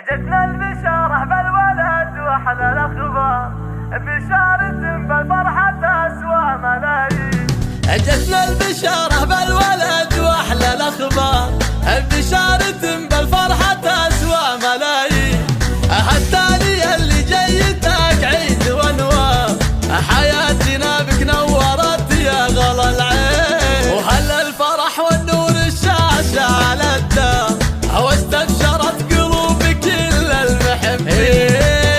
جتنا البشارة بالولد واحلى الاخبار، بشارة بالفرحة تسوى ملايين. جتنا البشارة بالولد واحلى الاخبار، بشارة بالفرحة تسوى ملايين. هالتالي اللي جيتك عيد وانوار، حياتنا بك نورت يا غلا العين. وهل الفرح والنور الشاشة على الدار، واستبشرت قلوب كل المحبين.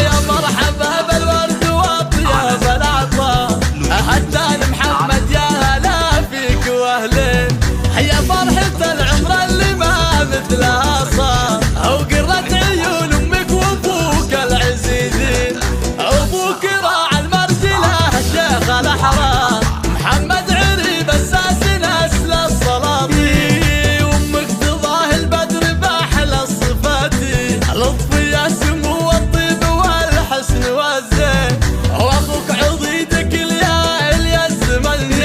يا مرحبا بالورد واطيب العطاء، هدان محمد يا هلا فيك واهلين. هيا فرحة العمر اللي ما مثلها صار، وقرة عيون امك وابوك العزيزين. ابوك راعى المرجله الشيخ الاحرار، محمد عريب اساس نسل السلاطين. وامك تضاه البدر باحلى الصفات، لطف يا سمو والطيب والحسن والزين. واخوك عضيدك اليا الزمن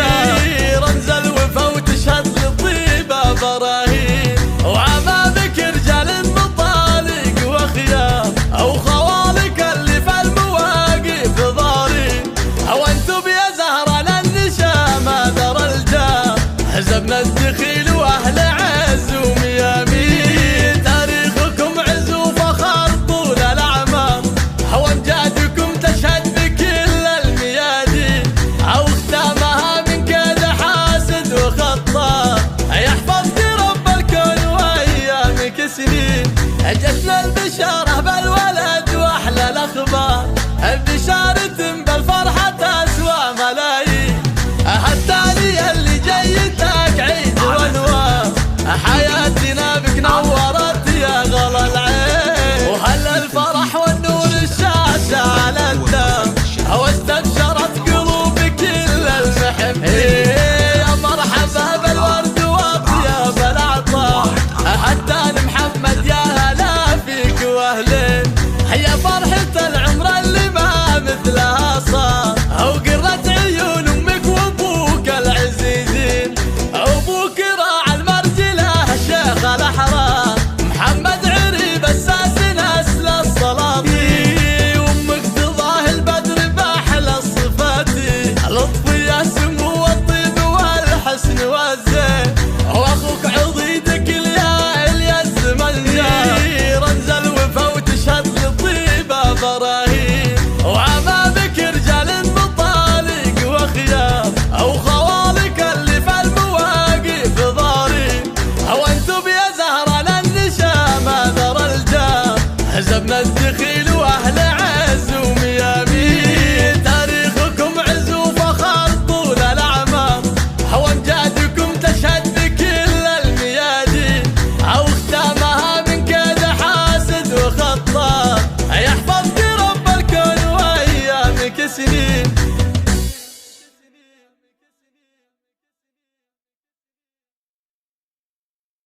رمز الوفا وتشهد للطيبه براهين. وعمامك رجال مطالق واخيار، او خوالك اللي في المواقف ضارين. وانتم يا زهره للنشامه در الجار، حزبنا الدخيل واهل عز وميامين. تاريخكم عز وفخر طول الاعمار، وامجادكم تشهد بكل الميادين. او ختامها من كيد حاسد وخطار، يحفظك رب الكون وايامك سنين. جتنا البشاره بالولد واحلى الاخبار، بشاره بالفرحه تسوى ملايين. هالتالي اللي جيتك عيد وانوار، حياتنا بك نورت يا غلا العين. وهل الفرح والنور الشاشة على الدار، واستبشرت قلوب كل المحبين. يا مرحبا بالورد واطيب العطاء، هدان محمد يا هلا فيك واهلين. هيا فرحة العمر اللي ما مثلها صار، وقرة عيون امك وابوك العزيزين. ابوك راعى المرجله الشيخ الاحرار، محمد عريب اساس نسل السلاطين. وامك تضاه البدر باحلى الصفات، لطف يا سمو والطيب والحسن والزين. واخوك عضيدك اليا الزمن رمز الوفا وتشهد للطيبه براهين. وعمامك رجال مطالق واخيار، او خوالك اللي في المواقف ضارين. وانتم يا زهره للنشامه در الجار، حزبنا الدخيل واهل عز وميامين. تاريخكم عز وفخر طول الاعمار، وامجادكم تشهد بكل الميادين. او ختامها من كيد حاسد وخطار، يحفظك رب الكون وايامك سنين.